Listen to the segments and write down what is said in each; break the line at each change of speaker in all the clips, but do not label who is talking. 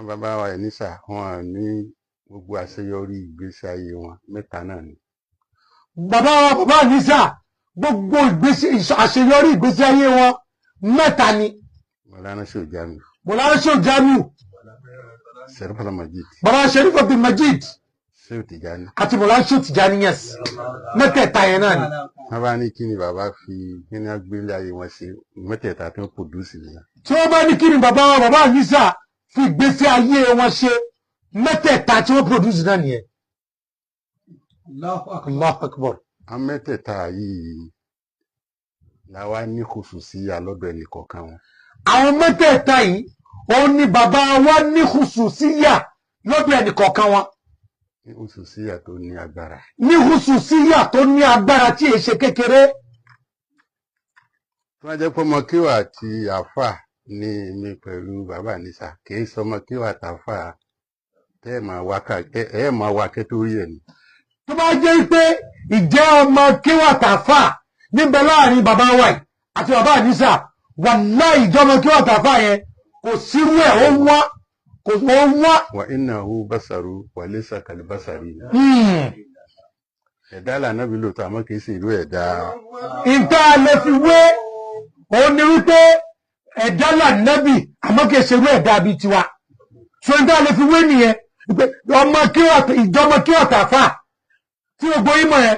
bàbá wa Inisa wọn ní gbogbo àṣeyọrí ìgbésí ayé wọn mẹ́ta náà ni.
bàbá Inisa gbogbo àṣeyọrí ìgbésí ayé wọn mẹ́ta ni.
Mọ̀lánà Shehu Jamiu.
Mọ̀lánà Shehu Jamiu.
Sharif al-Majid.
bàbá Sharif al-Majid.
Shehu Tijani.
àti Mọ̀lánà Shehu Tijani yes. mẹ́tẹ̀ẹ̀ta yẹn náà ni.
wọ́n bá ní kí ni bàbá fi kí ni agbélé ayé wọn ṣe mẹ́tẹ̀ẹ̀ta tó ń pòdúsì nìyẹn.
tí wọ́n bá ní kí ni bàbá Inisa fi ìgbésí ayé wọn ṣe mẹ́tẹ̀ẹ̀ta tí wọ́n produce náà nìyẹn. Allahu Akbar.
àwọn mẹ́tẹ̀ẹ̀ta yìí làwa ní khususiyya lọ́dọ̀ ẹnì kọ̀ọ̀kan wọn.
àwọn mẹ́tẹ̀ẹ̀ta yìí òun ni bàbá wa ní khususiyya lọ́dọ̀ ẹnì kọ̀ọ̀kan wọn.
ní khususiyya tó ní agbára.
ní khususiyya tó ní agbára tí èé ṣe kékeré.
tí wọ́n jẹ́ pé ọmọ kíwà àti àfà ní mi pẹ̀lú bàbá Inisa kì í sọmọ kíwà àtàfà ẹ máa wá kẹ́tórí ẹ̀ ni.
tó bá jẹ́ pé ìjẹ́ ọmọ kíwà tàfà níbẹ̀ láàrin bàbá wa yìí àti bàbá Inisa wallahi ìjọmọ kíwà tàfà yẹn kò sírú ẹ̀ ó wọ́n kò wọ́n.
wa innahu basaru wa laysa kalbasari. ẹ̀dá lànàbí lòótọ́ àmọ́ kì í sì irú ẹ̀dá.
ìta lè fi wé òun ni wípé ẹ̀dá lànàbí àmọ́ kì í ṣe irú ẹ̀dá bíi tiwa. so ìta lè fi wé nìyẹn ìjọmọ kíwà tàfà tí gbogbo ìmọ̀ yẹn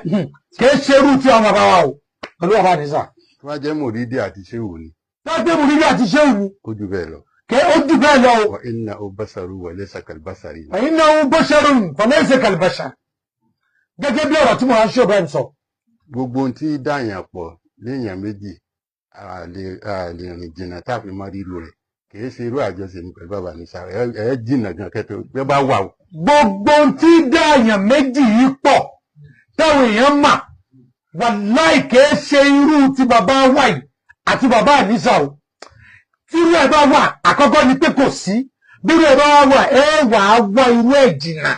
kì í ṣe irú tí ọmọ bàbá wa o pẹ̀lú bàbá Inisa.
tó bá jẹ́ mòrídìí àti ṣéwù ni.
tó bá jẹ́ mòrídìí àti ṣéwù ni.
ó jù bẹ́ẹ̀ lọ.
kẹ́ ó jù bẹ́ẹ̀ lọ o.
wa innahu basaru wa laysa kalbasari.
wa innahu basharun wa laysa kalbashar. gẹ́gẹ́ bí ọ̀rọ̀ tí mo máa ń ṣe ọ̀bẹ ń sọ.
gbogbo ohun tí dáyàn pọ̀ léèyàn méjì àlè rìn jìnnà táàfin má rí lò rẹ̀ kì í ṣe irú àjọṣe ní pẹ̀lú bàbá Inisa ẹ̀ jìnnà gan kẹ́tọ́ bẹ́ẹ̀ bá wà o.
gbogbo ohun tí dáyàn méjì yìí pọ̀ táwọn èèyàn mà wallahi kì í ṣe irú ti bàbá wa yìí àti bàbá Inisa o. tí irú ẹ̀ bá wà àkọ́kọ́ ni pé kò sí bí irú ẹ̀ bá wà wà á wá irú ẹ̀ jìnnà.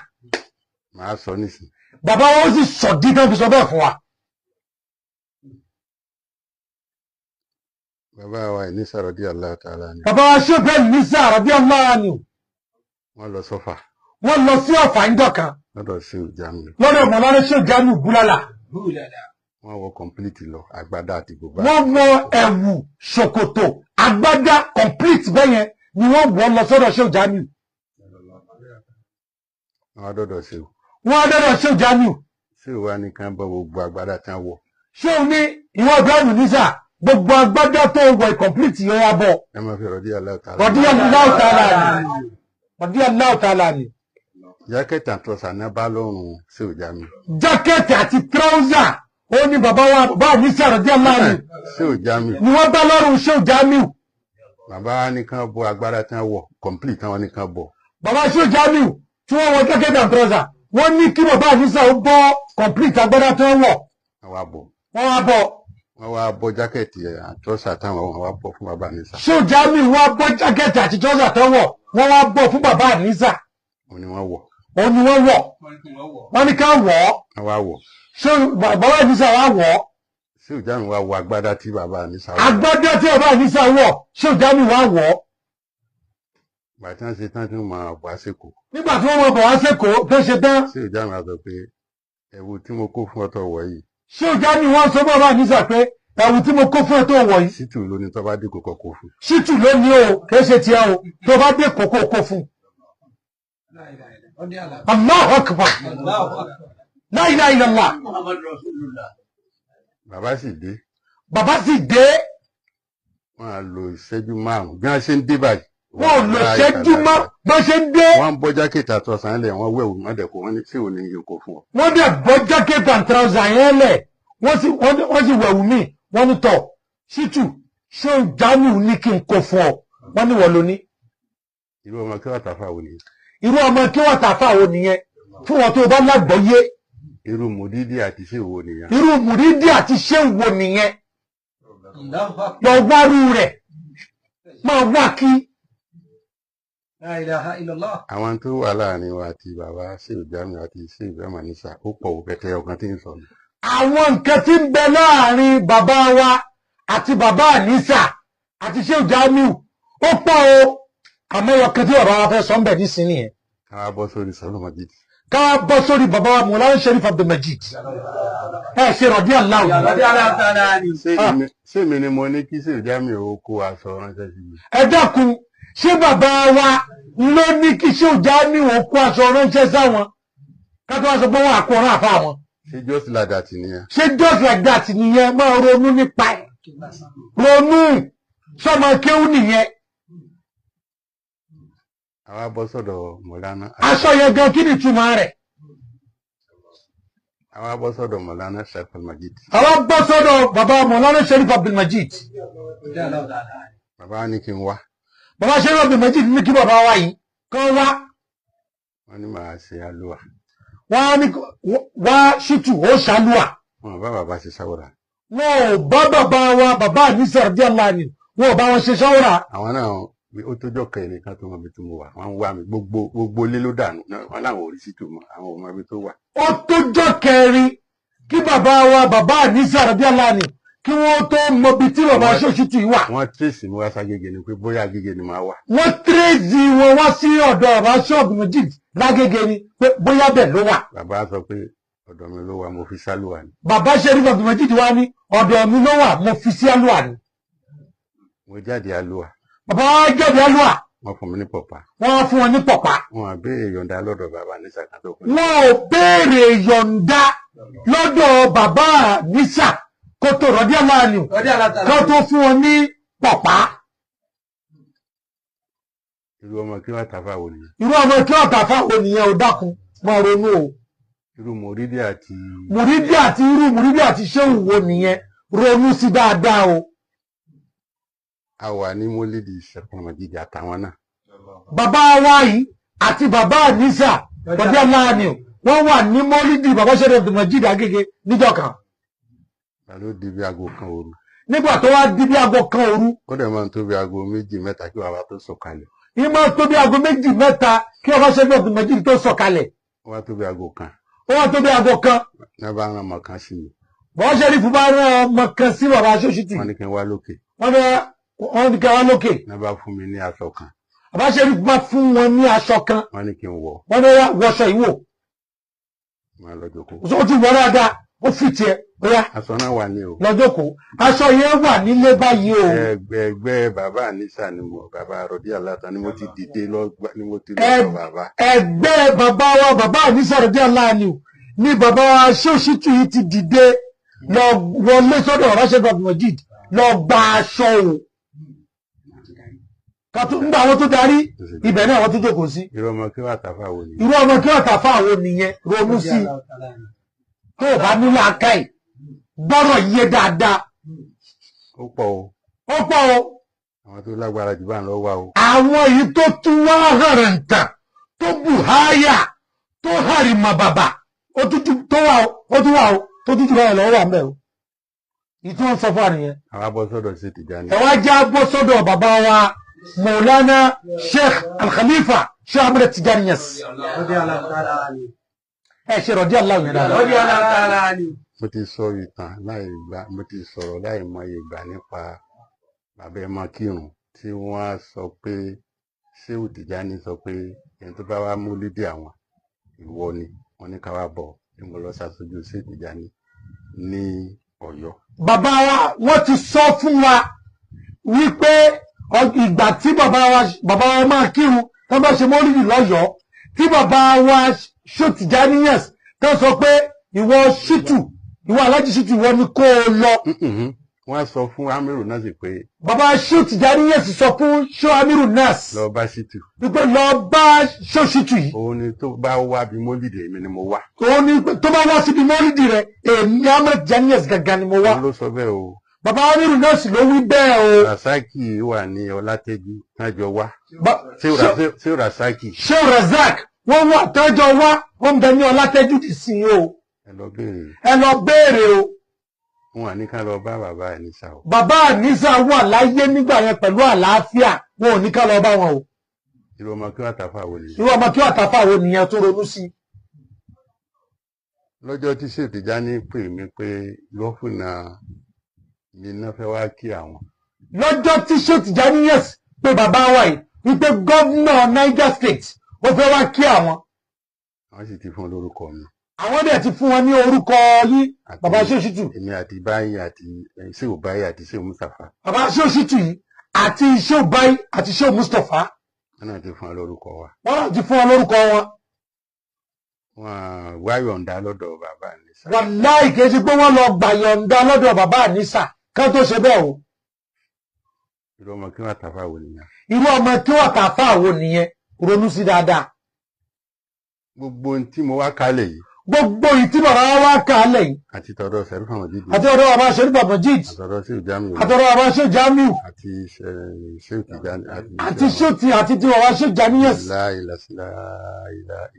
màá sọ nísìnyí.
bàbá wọn sì sọ dídán fi sọ bẹ́ẹ̀ fún wa.
bàbá wa Inisa radiyallahu ta'ala ni.
bàbá wa ṣe bẹ́ẹ̀ Inisa radiyallahu anhu.
wọ́n lọ sọ́fà.
wọ́n lọ sí Ọ̀fà ńjọ́ kan.
lọ́dọ̀ Shehu Jamiu.
lọ́dọ̀ Mọ̀lánà Shehu Jamiu búlálà.
wọ́n wọ kọ̀mpilìtì lọ àgbádá àti bùbá.
wọ́n wọ ẹ̀wù ṣòkòtò àgbádá kọ̀mpilìtì bẹ́yẹn ni wọ́n wọ̀ lọ sọ́dọ̀ Shehu Jamiu.
wọ́n dọ́dọ̀ Shehu.
wọ́n dọ́dọ̀ Shehu Jamiu.
Shehu wa ní kán bọ́ gbogbo àgbádá tí wọ́n wọ̀.
Shehu ní ìwọ Ibrahim Inisa gbogbo àgbádá tó wọ kọ̀mpilìtì yẹn wá bọ̀.
ẹ máa fi radiyallahu ta'ala.
radiyallahu ta'ala ni.
jákẹ́tì àtọ́sà náà bá lọ́rùn Shehu Jamiu.
jákẹ́tì àti tíráúsà ó ní bàbá Inisa radiyallahu anhu.
Shehu Jamiu.
ni wọ́n bá lọ́rùn Shehu Jamiu.
bàbá wa ní kán bọ́ àgbádá tí wọ́n wọ̀ kọ̀mpilìtì wọn ní kán bọ̀.
bàbá Shehu Jamiu tí wọ́n wọ jákẹ́tì àti tíráúsà wọ́n ní kí bàbá Inisa ó bọ́ kọ̀mpilìtì àgbádá tí wọ́n wọ̀.
wọ́n wá bọ̀.
wọ́n wá bọ̀.
wọ́n wá bọ́ jákẹ́tì àtọ́sà táwọn wọ́n wá bọ̀ fún bàbá Inisa.
Shehu Jamiu wá bọ́ jákẹ́tì àti tíráúsà tó wọ̀ wọ́n wá bọ̀ fún bàbá Inisa.
òun ni wọ́n wọ̀.
òun ni wọ́n wọ̀. wọ́n ní ká wọ̀ ọ́.
wọ́n wá wọ̀.
bàbá Inisa wá wọ̀ ọ́.
Shehu Jamiu wá wọ agbádá tí bàbá Inisa wọ̀.
agbádá tí bàbá Inisa wọ̀ Shehu Jamiu wá wọ̀ ọ́.
bàtí wọ́n ṣe tán tí wọ́n máa bọ̀ àsìkò.
nígbà tí wọ́n mọ̀ bọ̀ wá sẹ́kọ̀ọ́ tó ṣe tán.
Shehu Jamiu á sọ pé ẹ̀wù tí mo kó fún ọtọ wọ̀ yìí.
Shehu Jamiu wọ́n sọ bàbá Inisa pé ẹ̀wù tí mo kó fún ẹ tó wọ̀ yìí.
Ṣítù ló ní tó bá dé kókó kó fún.
Ṣítù ló ní o kìí ṣe tiẹ̀ o tó bá dé kókó kó fún. Allahu Akbar. La ilaha illallah.
bàbá sì dé.
bàbá sì dé.
wọ́n á lo ìṣẹ́jú márùn-ún bí wọ́n ṣe ń dé báyìí.
wọ́n ò lò ṣẹ́jú mọ́ bó ṣe ń dé.
wọ́n ń bọ́ jákèjì àtọ̀sán lẹ̀ wọ́n wẹ̀wù mọ́dẹ̀kọ̀ wọ́n ní tí ò ní yìí kó fún ọ.
wọ́n dẹ̀ bọ́ jákèjì and trouser yẹn lẹ̀ wọ́n sì wẹ̀wù mí wọ́n ní tọ̀ Ṣítù Shehu Jamiu ní kí n kó fún ọ wọ́n ní wọ́n ló ní.
irú ọmọ kí wọ́n tàfà wò nìyẹn.
irú ọmọ kí wọ́n tàfà wò nìyẹn fún wọn tó bá lágbọ́yé.
irú mùdídí àti Shehu wò nìyẹn.
irú mùdídí àti Shehu wò nìyẹn. lọ wárú rẹ̀ máa wá kí.
La ilaha illallah.
àwọn tó wà láàrin wa àti bàbá Shehu Jamiu àti Shehu Ibrahim Inisa ó pọ̀ òkètè ọ̀kan tí ń sọ.
àwọn nǹkan tí ń bẹ láàrin bàbá wa àti bàbá Inisa àti Shehu Jamiu ó pọ̀ o àmọ́ ẹyọ kan tí bàbá wa fẹ́ sọ ń bẹ̀ nísìnyí yẹn.
káwá bọ́ sórí sọ́nà mọ́jìdì.
ká bọ́ sórí bàbá wa Mawlana Sharif Abdulmajid. Ẹ ṣe rọ̀dí aláwọ̀.
ṣé mi ni mo ní kí sèjámi ò kó aṣọ ránṣẹ́ sí mi.
Ẹ dákun, ṣé bàbá wa ló ní kí sèjámi ò kó aṣọ ránṣẹ́ sáwọn? Ká tó wá sọ pé wọ́n àkóràn àfa wọn.
ṣé just like that nìyẹn.
Ṣé just like that nìyẹn? Máa ronú nípa ẹ̀. Ronú sọmọ kéwú nìyẹn.
àwa bọ́ sọ́dọ̀ Mọ̀lánà.
Aṣọ yẹn gan kí ni ìtumọ̀ rẹ̀?
àwa bọ́ sọ́dọ̀ Mọ̀lánà Sharif Al-Majid.
Àwa bọ́ sọ́dọ̀ bàbá Mawlana Sharif Abdulmajid.
bàbá ní kí n wá.
Bàbá Sharif Abdulmajid ní kí bàbá wa yìí kán wá.
wọ́n ní màá ṣe àlùwà.
Wọ́n ní wá ṣìtù ó ṣàlùwà.
wọn bá bàbá ṣe sáwọ́ra.
Wọn ò bá bàbá wa bàbá Inisa radiyallahu anhu. Wọn ò bá wọn ṣe ṣáwọ́ra.
àwọn náà ó tójọ́ kẹrin kan tó mọ ibi tó mo wà wọ́n ń wá mi gbogbo ilé ló dànù wọn láwọn ò rí sí tòmọ àwọn ò mọ ibi tó wà.
Ó tójọ́ kẹrin kí bàbá wa bàbá Inisa radiyallahu anhu kí wọ́n tó mọ ibi tí bàbá ṣòṣìtì yìí wà.
wọ́n tírèsì mi wá ságége ni pé bóyá Agége ni màá wà.
Wọ́n tírèsì wọn wá sí ọ̀dọ̀ bàbá Abdulmajid lágége ni pé bóyá bẹ́ẹ̀ ló wà.
bàbá sọ pé ọ̀dọ̀ mi ló wà mo fi sálùwà ni.
Bàbá Sharif Abdulmajid wá ní ọ̀dọ̀ mi ló wà mo fi sí àlùwà ni.
mo jáde àlùwà.
Bàbá wa jáde àlùwà.
wọ́n fún mi ní pọ̀pá.
Wọ́n fún wọn ní pọ̀pá.
wọn à béèrè yọ̀ǹda lọ́dọ̀ bàbá ní sàkátó fún mi.
Wọn ò béèrè yọ̀ǹda lọ́dọ̀ bàbá Nisa kó tó radiyallahu anhu kó tó fún wọn ní pọ̀pá.
irú ọmọ kí wọ́n tàfà wò nìyẹn.
Irú ọmọ kí ọ̀tà fáwọn nìyẹn ò dákun máa ronú o.
irú mòrídìí àti.
Mùrídì àti ṣéwù wo nìyẹn ronú sí dáadáa o.
a wà ní mólídì Al-Majid àtàwọn náà.
Bàbá wa yìí àti bàbá Nisa radiyallahu anhu wọ́n wà ní mọ́lídì bàbá Sharif Abdulmajid Agége níjọ́ kan.
ló di bí aago kan òru.
Nígbà tó wá di bí aago kan òru.
ó dẹ̀ máa ń tó bí aago méjì mẹ́ta kí bàbá tó sọ̀kalẹ̀.
Ìmọ̀ tó bí aago méjì mẹ́ta kí bàbá Sharif Abdulmajid tó sọ̀kalẹ̀.
ó wá tó bí aago kan.
Ó wá tó bí aago kan.
ní bá rán ọmọ kan sí mi.
Bàbá Sharif bá rán ọmọ kan sí bàbá Ṣóṣìtì.
wọ́n ní kí n wá lókè.
Wọ́n ní kí n wá lókè.
ní bá fún mi ní aṣọ kan.
Bàbá Sharif bá fún wọn ní aṣọ kan.
wọ́n ní kí n wọ̀.
Wọ́n ní wọṣọ ìwò.
máa lọ jókòó.
Ó ti wọ dáadáa, ó fi tiẹ̀ bóyá.
aṣọ náà wà ní o.
Lọ jókòó. Aṣọ yẹn wà nílé báyìí o.
ẹgbẹ́ bàbá Anisa ni mo bàbá radiyallahu anhu ni mo ti dìde ni mo ti lọ bàbá.
Ẹgbẹ́ bàbá wa bàbá Anisa radiyallahu anhu ni bàbá wa Ṣóṣìtì yìí ti dìde lọ wọlé sọ́dọ̀ bàbá Sharif Abdulmajid lọ gba aṣọ o. Nígbà àwọn tó darí ibẹ̀ náà wọ́n tó jókòó sí.
irú ọmọ kí wọ́n àtàfà wò nìyẹn.
Irú ọmọ kí wọ́n àtàfà wò nìyẹn ronú sí tó o bá nílò akáì gbọ́rọ̀ yé dáadáa.
ó pọ̀ o.
Ó pọ̀ o.
àwọn tó lágbára jù bá ń lọ wá o.
Àwọn èyí tó tún wá hàrẹ̀ ǹtà tó bù háyà tó hàrì mà bàbà ó tún wà o tó tún jù báyìí lọ́wọ́ wà mẹ́ o. Ìtú wọn sọ fún wa nìyẹn.
àwa bọ́ sọ́dọ̀ sí Tijani.
Ẹ wá já bọ́ sọ́dọ̀ bàbá wa Mawlana Sheikh Al-Khalifa Sheikh Ahmed Tijani Niass. Ẹ ṣe radiyallahu anhu dáadáa.
mo ti sọ ìtàn mo ti sọ̀rọ̀ láì mọye ìgbà nípa bàbá ẹ̀ máa kírun tí wọ́n á sọ pé Shehu Tijani sọ pé ẹni tó bá wá mú lídìí àwọn ìwọ ni wọ́n ní ká wá bọ̀ ní mo lọ ṣàṣojú Shehu Tijani ní Ọ̀yọ́.
Bàbá wa wọ́n ti sọ fún wa wípé ìgbà tí bàbá wa máa kírun tó bá ṣe mọ́lìdì lọ́yọ̀ọ́ tí bàbá wa Shehu Tijani Niass tó sọ pé ìwọ Ṣítù ìwọ Aláàjì Ṣítù ìwọ ni kó o lọ.
wọ́n sọ fún Amiru Niass pé.
Bàbá Shehu Tijani Niass sọ fún Shehu Amiru Niass.
lọ bá Ṣítù.
wípé lọ bá Shehu Ṣítù yìí.
òun ni tó bá wá bí mọ́lìdì èmi ni mo wá.
Òun ni tó bá wá síbi mọ́lìdì rẹ̀ èmi Ahmed Tijani Niass gangan ni mo wá.
òun ló sọ bẹ́ẹ̀ o.
Bàbá Amiru Niass ló wí bẹ́ẹ̀ o.
Rasaki wà ní Ọlátẹ́jú tájọ wá. Ṣé Rasaki.
Ṣé Razak wọ́n wà tájọ wá wọ́n bẹ ní Ọlátẹ́jú ti sìn o.
ẹ lọ béèrè.
Ẹ lọ béèrè o.
wọn à ní ká lọ bá bàbá Anisa o.
Bàbá Anisa wà láyé nígbà yẹn pẹ̀lú àlàáfíà wọn ò ní ká lọ bá wọn o.
irú ọmọ kí wọ́n àtàfà wo nìyẹn.
Irú ọmọ kí wọ́n àtàfà wo nìyẹn tó ronú sí.
lọ́jọ́ tí Shehu Tijani pè mí pé lọ́fùnà mi náà fẹ́ wá kí àwọn.
Lọ́jọ́ tí Shehu Tijani Niass pé bàbá wa yìí wípé gómìnà Niger State ó fẹ́ wá kí àwọn.
Wọ́n sì ti fún lórúkọ mi.
Àwọn dẹ̀ ti fún wọn ní orúkọ yìí bàbá Ṣóṣìtù.
Èmi àti Báyìí àti Ṣéwù Báyìí àti Ṣéwù Mustapha.
Bàbá Ṣóṣìtù yìí àti Ṣéwù Báyìí àti Ṣéwù Mustapha.
Wọ́n náà ti fún wọn lórúkọ wa.
Wọ́n náà ti fún wọn lórúkọ wọn.
Wọ́n wá yọ̀ǹda lọ́dọ̀ bàbá Inisa.
Wàláì kìí ṣe pé wọ́n lọ gbà yọ̀ǹda lọ́dọ̀ bàbá Inisa kán tó ṣe bẹ́ẹ̀ o.
Irú ọmọ kí wọ́n tàfà wò nìyẹn.
Irú ọmọ kí wọ́n tàfà wò nìyẹn, ronú sí dáadáa.
Gbogbo ohun tí mo wá kálẹ̀ yìí.
Gbogbo yìí tí bàbá wa kà á lẹ̀ yìí.
Àti tọ̀dọ̀ Sẹ́rífù Majid.
Àti ọ̀dọ̀ bàbá Sẹ́rífù Majid.
Àtọ̀dọ̀ Ṣéwù Jamiu.
Àtọ̀dọ̀ bàbá Ṣéwù Jamiu.
Àti Ṣéwù Tijani.
Àti bàbá Ṣéwù Jamiu.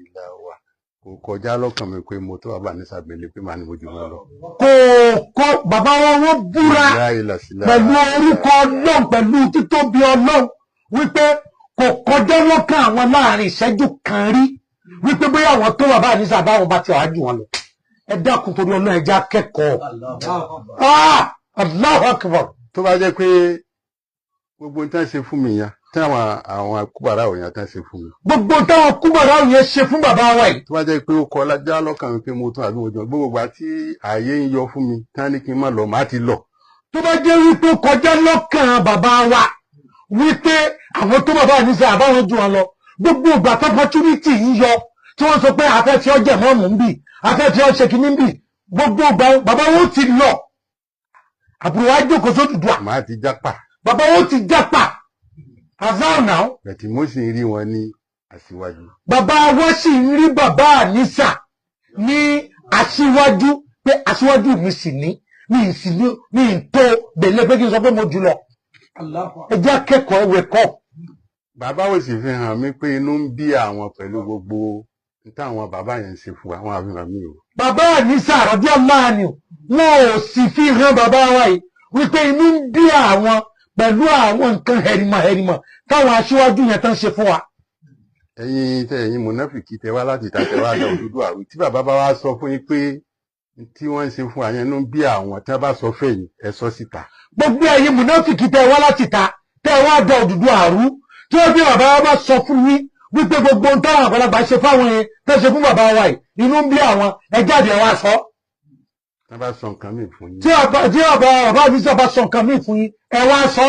Ìlà wa. Kò kọjá lọ́kàn mi pé mo tó bàbá Inisa gbélé pé màá ní mojú wọn lọ.
Kò bàbá wọn búra pẹ̀lú orúkọ Ọlọ́run pẹ̀lú títóbi Ọlọ́run wípé kò kọjá lọ́kàn àwọn láàrin ìṣẹ́jú kan rí wípé bóyá àwọn tó bàbá Inisa báwọn bá ti wájú wọn lọ. Ẹ dákun torí Ọlọ́run ẹ jẹ́ á kẹ́kọ̀ọ́. Allahu Akbar.
Tó bá jẹ́ pé gbogbo nǹkan ṣe fún mi yẹn tí àwọn kúbàrà òyìn tán ṣe fún mi.
Gbogbo táwọn kúbàrà òyìn ṣe fún bàbá wa yìí.
Tó bá jẹ́ pé ó kọ lájá lọ́kàn mi pé mo tún àbí mo jọ gbogbo ìgbà tí ààyè ń yọ fún mi tán ní kí n má lọ má ti lọ.
Tó bá jẹ́ wípé kọjá lọ́kàn bàbá wa wípé àwọn tó bàbá Inisa àbáwọn jù wọn lọ gbogbo ìgbà tó opportunity yìí yọ tí wọ́n sọ pé afẹ́fẹ́ ọjẹ́ mọ́ọ̀mù ń bì afẹ́fẹ́ ọjẹ́ kìíní ń bì gbogbo ìgbà bàbá wọn ti lọ àbúrò wa jókòó sódùdùà.
Màá ti jápa.
Bàbá wọn ti jápa. Azar now.
Bẹ̀tì mo sì ń rí wọn ní aṣíwájú.
Bàbá wọn sì ń rí bàbá Inisa ní aṣíwájú pé aṣíwájú mi sì ní mi ì tó bèlè pé kí n sọ pé mo jù lọ. Ẹ jẹ́ akẹ́kọ̀ọ́ wẹ̀kọ́.
Bàbá ò sì fi hàn mí pé inú ń bí àwọn pẹ̀lú gbogbo táwọn bàbá yẹn ń ṣe fún àwọn àfihàn mi o.
Bàbá Inisa radiyallahu anhu wọn ò sì fi hàn bàbá wa yìí wípé inú ń bí àwọn pẹ̀lú àwọn nǹkan hẹ̀rìmọ̀ táwọn aṣíwájú yẹn tán ṣe fún wa.
Ẹ̀yin mùnáfìkì tẹ wá láti ta tẹ wá lọ dúdú àwí tí bàbá bá wá sọ fún yín pé tí wọ́n ń ṣe fún àyẹn inú ń bí àwọn tí wọ́n bá sọ fẹ̀yìn ẹ sọ síta.
Gbogbo ẹ̀yin mùnáfìkì tẹ wá láti ta tẹ wá dọ òdùdú àrú tí wọ́n bí bàbá wa bá sọ fún yín wípé gbogbo ohun táwọn àgbàlagbà ṣe fáwọn yẹn tẹ ṣe fún bàbá wa yìí inú ń bí àwọn ẹ jáde ẹ wá sọ.
Tí wọ́n bá sọ nǹkan míì fún yín.
Tí bàbá Inisa bá sọ nǹkan míì fún yín ẹ wá sọ.